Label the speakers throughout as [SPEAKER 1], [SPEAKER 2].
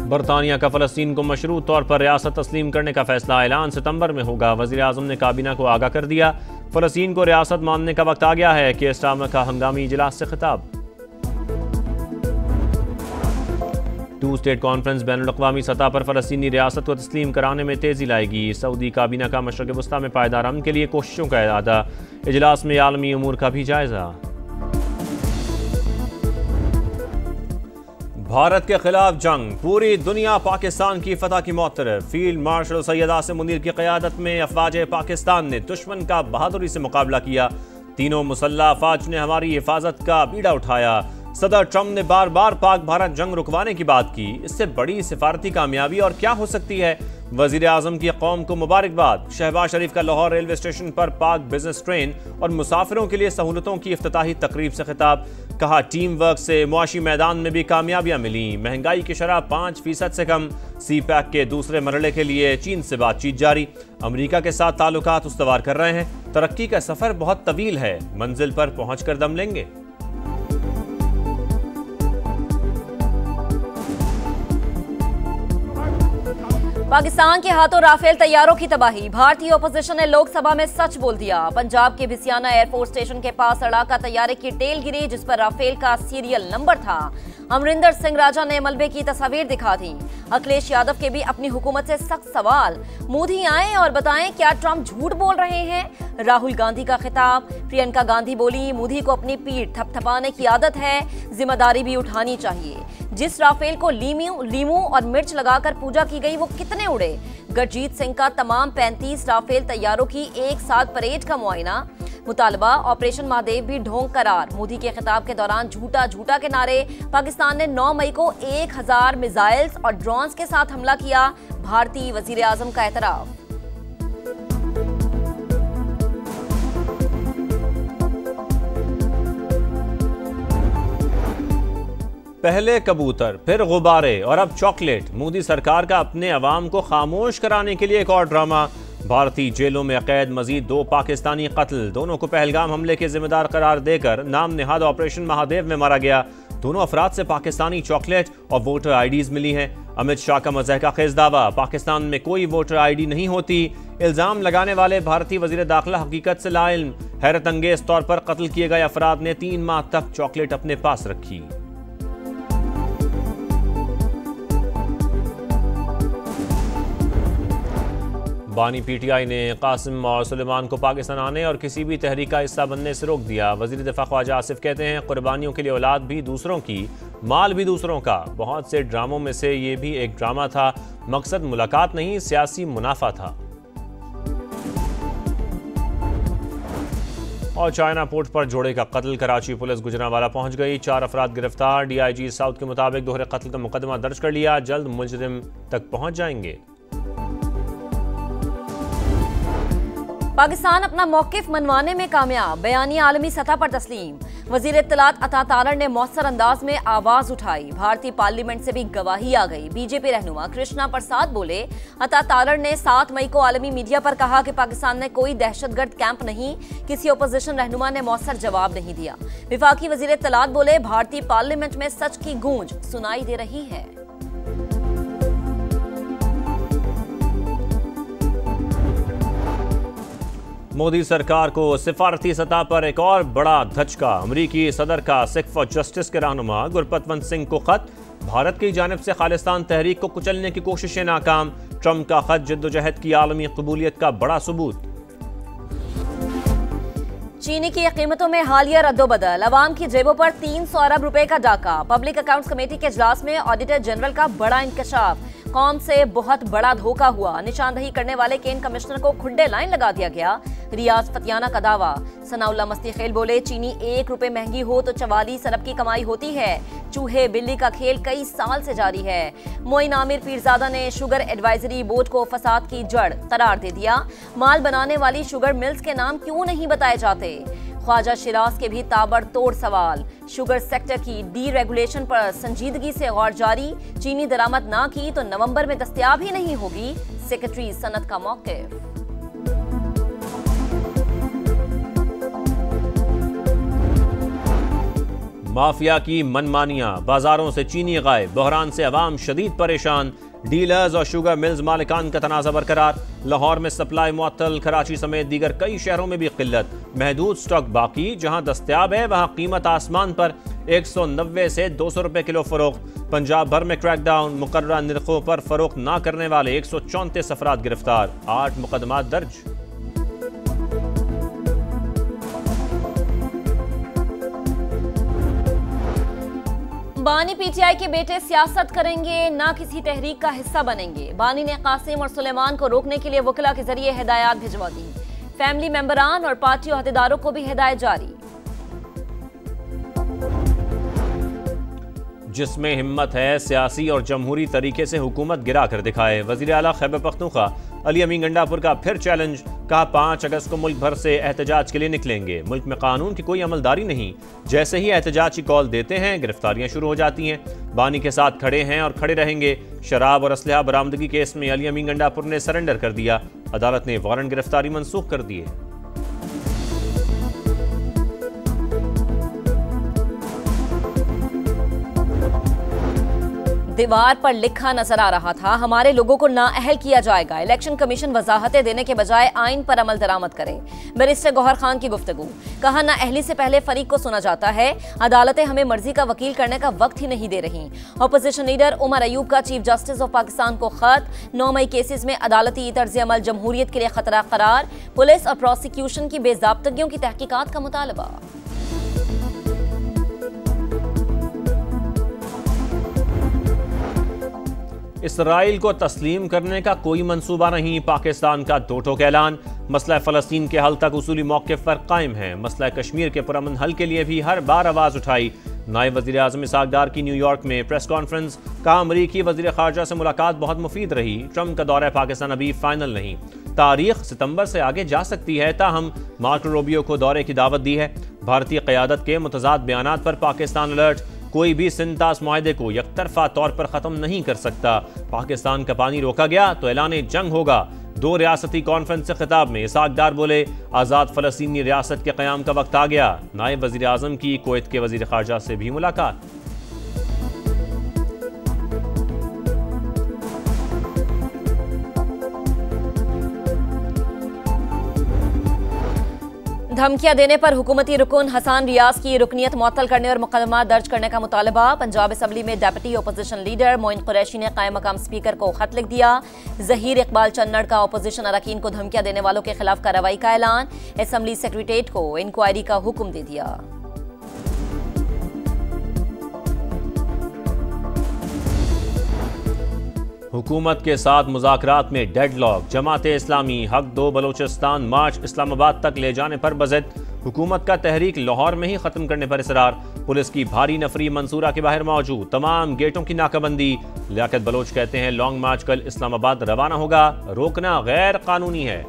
[SPEAKER 1] बरतानिया का फ़लस्तीन को मशरूत तौर पर रियासत तस्लीम करने का फैसला ऐलान सितंबर में होगा। वज़ीर आज़म ने काबीना को आगाह कर दिया, फ़लस्तीन को रियासत मानने का वक्त आ गया है। कि इस्लामा का हंगामी इजलास से खिताब। 2 स्टेट कॉन्फ्रेंस बैनुल-अक़वामी सतह पर फ़लस्तीनी रियासत को तस्लीम कराने में तेज़ी लाएगी। सऊदी काबीना का मशरक़ वस्ता में पायदार अमन के लिए कोशिशों का इरादा। इजलास में आलमी उमूर का भी जायज़ा। भारत के खिलाफ जंग, पूरी दुनिया पाकिस्तान की फतह की मौतरफ। फील्ड मार्शल सैयद आसिम मुनीर की क़यादत में अफ़वाज पाकिस्तान ने दुश्मन का बहादुरी से मुकाबला किया। तीनों मुसल्लह अफ़वाज ने हमारी हिफाजत का बीड़ा उठाया। सदर ट्रंप ने बार बार पाक भारत जंग रुकवाने की बात की। इससे बड़ी सिफारती कामयाबी और क्या हो सकती है। वज़ीर आज़म की कौम को मुबारकबाद। शहबाज शरीफ का लाहौर रेलवे स्टेशन पर पाक बिजनेस ट्रेन और मुसाफिरों के लिए सहूलतों की इफ्तिताही तकरीब से खिताब। कहा, टीम वर्क से मुआशी मैदान में भी कामयाबियां मिली। महंगाई की शरह 5% से कम। सी पैक के दूसरे मरहले के लिए चीन से बातचीत जारी। अमरीका के साथ ताल्लुकात उस्तवार कर रहे हैं। तरक्की का सफर बहुत तवील है, मंजिल पर पहुंच कर दम लेंगे।
[SPEAKER 2] पाकिस्तान के हाथों राफेल तैयारों की तबाही। भारतीय ओपोजिशन ने लोकसभा में सच बोल दिया। पंजाब के भिसियाना एयरफोर्स स्टेशन के पास लड़ाका तैयारे की टेल गिरी, जिस पर राफेल का सीरियल नंबर था। अमरिंदर सिंह राजा ने मलबे की तस्वीर दिखा दी। अखिलेश यादव के भी अपनी हुकूमत से सख्त सवाल। मोदी आए और बताएं क्या ट्रंप झूठ बोल रहे हैं। राहुल गांधी का खिताब। प्रियंका गांधी बोली, मोदी को अपनी पीठ थपथपाने की आदत है, जिम्मेदारी भी उठानी चाहिए। जिस राफेल को लीमू और मिर्च लगाकर पूजा की गई, वो कितने उड़े। गुरजीत सिंह का तमाम 35 राफेल तैयारों की एक साथ परेड का मुआयना। मुतालबा ऑपरेशन महादेव भी ढोंग करार। मोदी के खिताब के दौरान झूठा झूठा के नारे। पाकिस्तान ने 9 मई को 1000 मिसाइल्स और ड्रोन्स के साथ हमला किया। भारतीय वजीर आजम का एतराफ।
[SPEAKER 1] पहले कबूतर, फिर गुब्बारे और अब चॉकलेट। मोदी सरकार का अपने अवाम को खामोश कराने के लिए एक और ड्रामा। भारतीय जेलों में कैद मजीद 2 पाकिस्तानी कत्ल। दोनों को पहलगाम हमले के जिम्मेदार करार देकर नाम निहाद ऑपरेशन महादेव में मारा गया। दोनों अफराद से पाकिस्तानी चॉकलेट और वोटर आईडीज मिली हैं। अमित शाह का मज़हका खेज दावा, पाकिस्तान में कोई वोटर आईडी नहीं होती। इल्जाम लगाने वाले भारतीय वजीर दाखिला हकीकत से लाइल्म। हैरत अंगेज तौर पर कत्ल किए गए अफराद ने 3 माह तक चॉकलेट अपने पास रखी। बानी पीटीआई ने कासिम और सुलेमान को पाकिस्तान आने और किसी भी तहरीक का हिस्सा बनने से रोक दिया। वज़ीर दिफा ख्वाजा आसिफ कहते हैं, कुर्बानियों के लिए औलाद भी दूसरों की, माल भी दूसरों का। बहुत से ड्रामों में से ये भी एक ड्रामा था। मकसद मुलाकात नहीं, सियासी मुनाफा था। और चाइना पोर्ट पर जोड़े का कत्ल। कराची पुलिस गुजरांवाला पहुंच गई। 4 अफराद गिरफ्तार। डीआईजी साउथ के मुताबिक दोहरे कत्ल का मुकदमा दर्ज कर लिया। जल्द मुजरिम तक पहुंच जाएंगे।
[SPEAKER 2] पाकिस्तान अपना मौकिफ मनवाने में कामयाब। बयानी आलमी सतह पर तस्लीम। वजीर इत्तलात अता तारड़ ने मौसर अंदाज में आवाज उठाई। भारतीय पार्लियामेंट से भी गवाही आ गई। बीजेपी रहनुमा कृष्णा प्रसाद बोले, अता तारड़ ने 7 मई को आलमी मीडिया पर कहा कि पाकिस्तान में कोई दहशतगर्द कैंप नहीं। किसी ओपोजिशन रहनुमा ने मौसर जवाब नहीं दिया। विफाकी वजीर इत्तलात बोले, भारतीय पार्लियामेंट में सच की गूंज सुनाई दे रही है।
[SPEAKER 1] मोदी सरकार को सिफारती सतह पर एक और बड़ा धचका। अमरीकी सदर का सिख फॉर जस्टिस के रहनुमा गुरपतवंत सिंह को खत। भारत की जानिब से खालिस्तान तहरीक को कुचलने की कोशिशें नाकाम। ट्रंप का खत जद्दोजहद की आलमी कबूलियत का बड़ा सबूत।
[SPEAKER 2] चीनी की कीमतों में हालिया रद्दोबदल। अवाम की जेबों पर 300 अरब रुपए का डाका। पब्लिक अकाउंट्स कमेटी के इजलास में ऑडिटर जनरल का बड़ा इंकशाफ। कौम से बहुत बड़ा धोखा हुआ। निशानदही करने वाले केन कमिश्नर को खुड्डे लाइन लगा दिया गया। रियाज फतियाना का दावा। सनाउल्लाह मस्ती खेल बोले, चीनी 1 रुपए महंगी हो तो 44 अरब की कमाई होती है। चूहे बिल्ली का खेल कई साल से जारी है। मोइन आमिर पीरजादा ने शुगर एडवाइजरी बोर्ड को फसाद की जड़ करार दे दिया। माल बनाने वाली शुगर मिल्स के नाम क्यों नहीं बताए जाते। ख्वाजा शिराज के भी ताबड़तोड़ सवाल। शुगर सेक्टर की डीरेगुलेशन पर संजीदगी से गौर जारी। चीनी दरामद ना की तो नवंबर में दस्तयाब ही नहीं होगी। सेक्रेटरी सनत का मौक़िफ़।
[SPEAKER 1] माफिया की मनमानियां, बाजारों से चीनी गायब, बहरान से अवाम शदीद परेशान, डीलर्स और शुगर मिल्स मालिकान का तनाज़ा बरकरार। लाहौर में सप्लाई मुअत्तल, कराची समेत दीगर कई शहरों में भी किल्लत, महदूद स्टॉक बाकी, जहां दस्तयाब है वहां कीमत आसमान पर, 190 से 200 रुपए किलो फरोख्त। पंजाब भर में क्रैकडाउन, मुकर्रर निर्खों पर फरोख्त न करने वाले 134 अफराद गिरफ्तार, 8 मुकदमात दर्ज।
[SPEAKER 2] बानी पीटीआई के बेटे सियासत करेंगे, ना किसी तहरीक का हिस्सा बनेंगे। बानी ने कासिम और सुलेमान को रोकने के लिए वकला के जरिए हिदायत भिजवा दी। फैमिली मेंबरान और पार्टी अहदेदारों को भी हिदायत जारी।
[SPEAKER 1] जिसमें हिम्मत है सियासी और जमहूरी तरीके से हुकूमत गिरा कर दिखाए। वजीर आला खैबर पख्तूनख्वा अली अमीन गंडापुर का फिर चैलेंज, कहा 5 अगस्त को मुल्क भर से एहतजाज के लिए निकलेंगे। मुल्क में कानून की कोई अमलदारी नहीं, जैसे ही एहतजाज की कॉल देते हैं गिरफ्तारियां शुरू हो जाती हैं। बानी के साथ खड़े हैं और खड़े रहेंगे। शराब और असलहा बरामदगी केस में अली अमीन गंडापुर ने सरेंडर कर दिया, अदालत ने वारंट गिरफ्तारी मनसूख कर दिए।
[SPEAKER 2] दीवार पर लिखा नजर आ रहा था, हमारे लोगों को नाअहल किया जाएगा। इलेक्शन कमीशन वजाहतें देने के बजाय आइन पर अमल दरामद करे। बैरिस्टर गौहर खान की गुफ्तगू, कहा नाअहली से पहले फरीक को सुना जाता है, अदालतें हमें मर्जी का वकील करने का वक्त ही नहीं दे रही। अपोजिशन लीडर उमर अयूब का चीफ जस्टिस ऑफ पाकिस्तान को खत, 9 मई केसेस में अदालती तर्ज अमल जमहूरियत के लिए खतरा करार। पुलिस और प्रोसिक्यूशन की बेजाब्तगियों की तहकीकात का मुतालबा।
[SPEAKER 1] इसराइल को तस्लीम करने का कोई मंसूबा नहीं, पाकिस्तान का दो टोक ऐलान। मसला फ़लस्तीन के हल तक उसूली मौक़िफ़ पर कायम है। मसला कश्मीर के पुरअमन हल के लिए भी हर बार आवाज़ उठाई। नायब वज़ीर आज़म इसहाक़ डार की न्यूयॉर्क में प्रेस कॉन्फ्रेंस, कहा अमरीकी वज़ीर ख़ारजा से मुलाकात बहुत मुफीद रही। ट्रंप का दौरा पाकिस्तान अभी फाइनल नहीं, तारीख सितंबर से आगे जा सकती है, ताहम मार्को रूबियो को दौरे की दावत दी है। भारतीय क़यादत के मुतज़ाद बयानात पर पाकिस्तान अलर्ट, कोई भी सिंतास मुआहदे को यकतरफा तौर पर ख़त्म नहीं कर सकता। पाकिस्तान का पानी रोका गया तो ऐलान जंग होगा। 2 रियासती कॉन्फ्रेंस से खिताब में इसहाक़ डार बोले, आज़ाद फ़लस्तीनी रियासत के क़याम का वक्त आ गया। नायब वज़ीर आज़म की कुवैत के वज़ीर ख़ारजा से भी मुलाकात।
[SPEAKER 2] धमकियां देने पर हुकूमती रुकन हसन रियाज की रुकनियत मुअत्तल करने और मुकदमा दर्ज करने का मुतालबा। पंजाब असम्बली में deputy opposition leader Moin Qureshi ने कायम मकाम स्पीकर को खत लिख दिया। ज़हीर इकबाल चन्नड़ का अपोजिशन अरकान को धमकियां देने वालों के खिलाफ कार्रवाई का ऐलान। असम्बली सेक्रेटेरिएट को इंक्वायरी का हुक्म दे दिया।
[SPEAKER 1] हुकूमत के साथ मुज़ाकरात में डेडलॉक, जमाते इस्लामी हक दो बलोचिस्तान मार्च इस्लामाबाद तक ले जाने पर बज़द। हुकूमत का तहरीक लाहौर में ही ख़त्म करने पर इसरार। पुलिस की भारी नफरी मंसूरा के बाहर मौजूद, तमाम गेटों की नाकाबंदी। लियाकत बलोच कहते हैं लॉन्ग मार्च कल इस्लामाबाद रवाना होगा, रोकना गैर कानूनी है।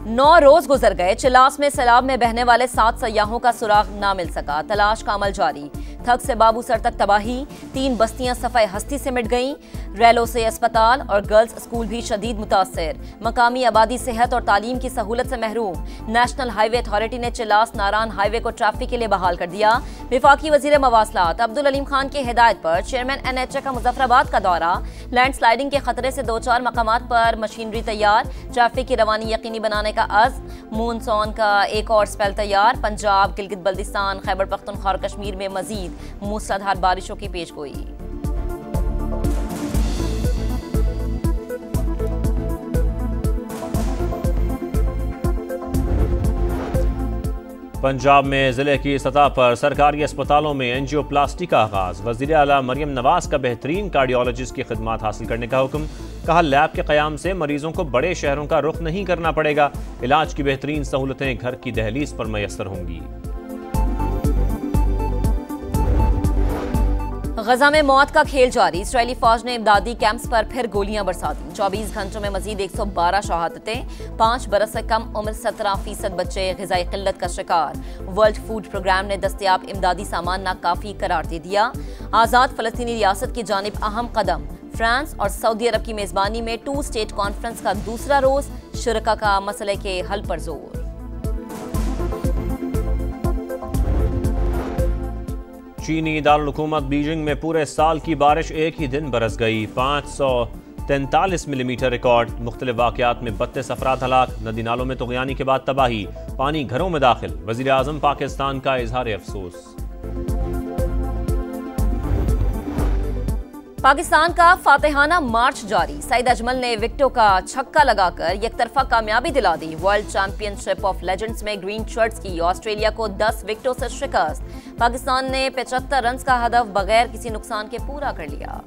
[SPEAKER 2] 9 रोज गुजर गए, चिलास में सैलाब में बहने वाले 7 सयाहों का सुराग ना मिल सका। तलाश का अमल जारी। थक से बाबूसर तक तबाही, 3 बस्तियां सफ़ाई हस्ती से मिट गईं। रैलों से अस्पताल और गर्ल्स स्कूल भी शदीद मुतासर। मकामी आबादी सेहत और तालीम की सहूलत से महरूम। नेशनल हाईवे अथॉरिटी ने चिलास नारान हाईवे को ट्रैफिक के लिए बहाल कर दिया। वफाकी वजीर मवासलात अब्दुल अलीम खान की हिदायत पर चेयरमैन NHA का मुजफ्फराबाद का दौरा। लैंडस्लाइडिंग के खतरे से 2-4 मकामात पर मशीनरी तैयार। ट्रैफिक की रवानी यकीनी बनाने का अज़्म। मूनसून का एक और स्पेल तैयार। पंजाब, गिलगित बल्दिस्तान, खैबर पख्तूनख्वा और कश्मीर में मजीद मूसलाधार बारिशों की पेशगोई।
[SPEAKER 1] पंजाब में जिले की सतह पर सरकारी अस्पतालों में एंजियोप्लास्टी का आगाज। वज़ीर आला मरियम नवाज का बेहतरीन कार्डियोलॉजिस्ट की खिदमात हासिल करने का हुक्म। कहा लैब के क़याम से मरीजों को बड़े शहरों का रुख नहीं करना पड़ेगा। इलाज की बेहतरीन सहूलतें घर की दहलीज पर मैसर होंगी।
[SPEAKER 2] गजा में मौत का खेल जारी। इसराइली फौज ने इमदादी कैंप्स पर फिर गोलियां बरसा दी। 24 घंटों में मजीद 112 शहादतें। 5 बरस से कम उम्र 17% बच्चे ग़िज़ाई क़िल्लत का शिकार। वर्ल्ड फूड प्रोग्राम ने दस्तयाब इमदादी सामान नाकाफी करार दे दिया। आज़ाद फ़लस्तीनी रियासत की जानिब अहम कदम। फ्रांस और सऊदी अरब की मेज़बानी में 2 स्टेट कॉन्फ्रेंस का दूसरा रोज़। शुरका का मसले के हल पर जोर।
[SPEAKER 1] चीनी दारुल-हुकूमत बीजिंग में पूरे साल की बारिश एक ही दिन बरस गई। 543 मिलीमीटर रिकॉर्ड। मुख्तलिफ वाक़यात में 32 अफराद हलाक। नदी नालों में तुग़यानी के बाद तबाही, पानी घरों में दाखिल। वज़ीर आज़म पाकिस्तान का इजहार अफसोस।
[SPEAKER 2] पाकिस्तान का फातेहाना मार्च जारी। सईद अजमल ने विकेटों का छक्का लगाकर एकतरफा कामयाबी दिला दी। वर्ल्ड चैंपियनशिप ऑफ लेजेंड्स में ग्रीन शर्ट्स की ऑस्ट्रेलिया को 10 विकेटों से शिकस्त। पाकिस्तान ने 75 रन का हदफ बगैर किसी नुकसान के पूरा कर लिया।